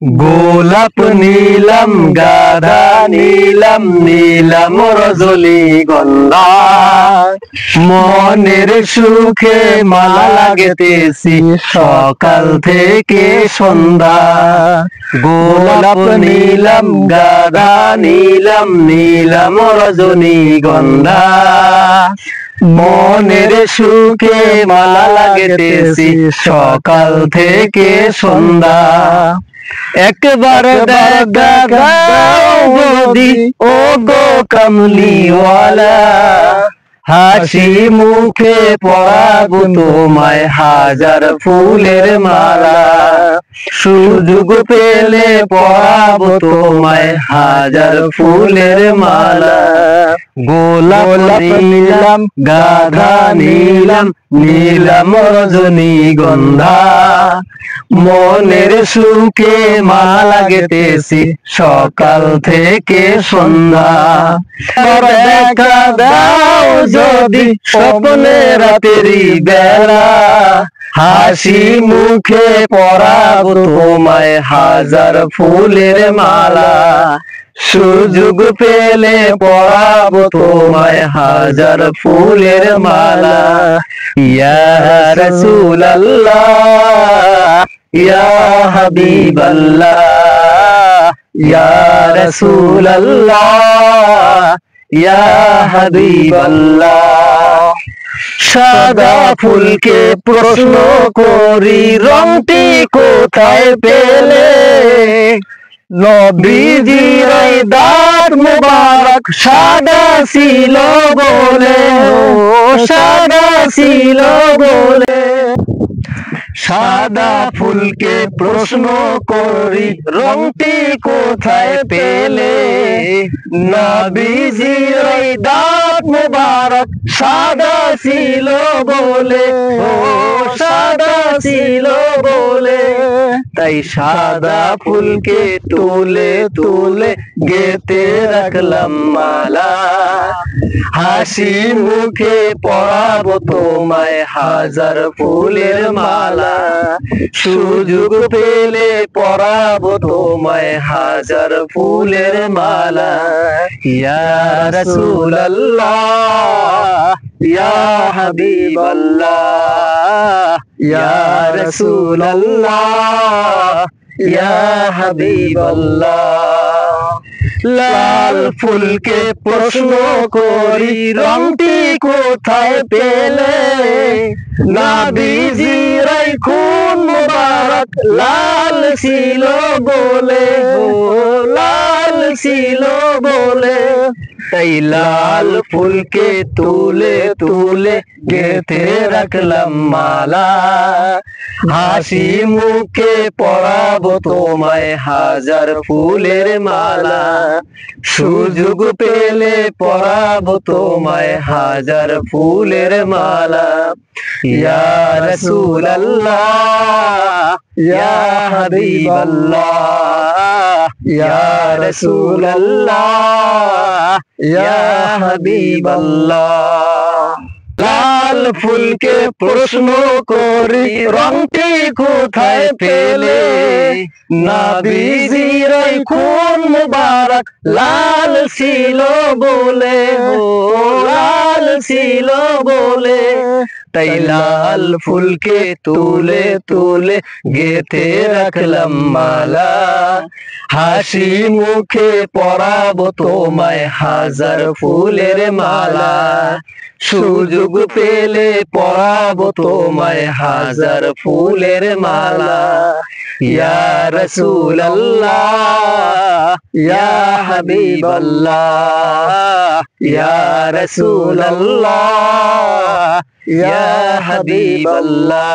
গোলাপ নীলাম গাধা নীলাম নীলাম রজনীগন্ধা মনের সুখে মালা লাগতেছি সকাল থেকে সন্ধ্যা। গোলাপ নীলাম গাধা নীলাম নীলাম রজনীগন্ধা মনের সুখে মালা লাগতেছি সকাল থেকে সন্ধ্যা। একবার দেখা দাও যদি ও গো কামলিওয়ালা হাসি মুখে পরাবো তোমায় হাজার ফুলের মালা। সুযোগ পেলে পরাবো তোমায় হাজার ফুলের মালা। গোলাপ নীলাম গাধা নীলাম নীলাম রজনীগন্ধা মনের সুখে মালা লাগতেছি সকাল থেকে সন্ধ্যা। দেখা দাও যদি স্বপ্নে রাতেরি বেলা হাসি মুখে পরাবো তোমায় হাজার ফুলের মালা। সুযোগ পেলে পরাবো তোমায় হাজার ফুলের মালা। ইয়া রাসূলুল্লাহ ইয়া হাবিবাল্লাহ ইয়া রাসূলুল্লাহ ইয়া হাবিবাল্লাহ। সাদা ফুলকে প্রশ্ন করি রংটি কোথায় পেলে নবীজির দাঁত মুবারক সাদা ছিল বলে ও সাদা ছিল বলে। সাদা ফুলকে প্রশ্ন করি রংটি কোথায় পেলে নবীজির দাঁত মুবারক সাদা ছিল বলে ও সাদা ছিল বলে। তাই সাদা ফুলকে তুলে তুলে গেতে রাখলাম মালা হাসি মুখে পরাবো তোমায় হাজার ফুলের মালা। সুযোগ পেলে পরাবো তোমায় হাজার ফুলের মালা। ইয়া রাসূলুল্লাহ ইয়া হাবিবাল্লাহ ইয়া রাসূলুল্লাহ ইয়া হাবিবাল্লাহ। লাল ফুলকে প্রশ্ন করি রংটি কোথায় পেলে নবীজির খুন মুবারক লাল ছিল বলে ও লাল ছিল বলে। তাই লাল ফুলকে তুলে তুলে গেঁথে রাখলাম মালা হাসি মুখে পরাবো তোমায় হাজার ফুলের মালা। সুযোগ পেলে পরাবো তোমায় হাজার ফুলের মালা। ইয়া রাসূলুল্লাহ ইয়া হাবিবাল্লাহ ইয়া রাসূলুল্লাহ ইয়া হাবিবাল্লাহ। লাল ফুলকে প্রশ্ন করি রংটি কোথায় পেলে নবীজির খুন মুবারক লাল ছিল বলে ও লাল ছিল বলে। তাই লাল ফুলকে তুলে তুলে গেঁথে রাখলাম মালা হাসি মুখে পরাবো তোমায় হাজার ফুলের মালা। সুযোগ পেলে পরাবো তোমায় হাজার ফুলের মালা। ইয়া রাসূলুল্লাহ ইয়া হাবিবাল্লাহ ইয়া রাসূলুল্লাহ ইয়া হাবিবাল্লাহ।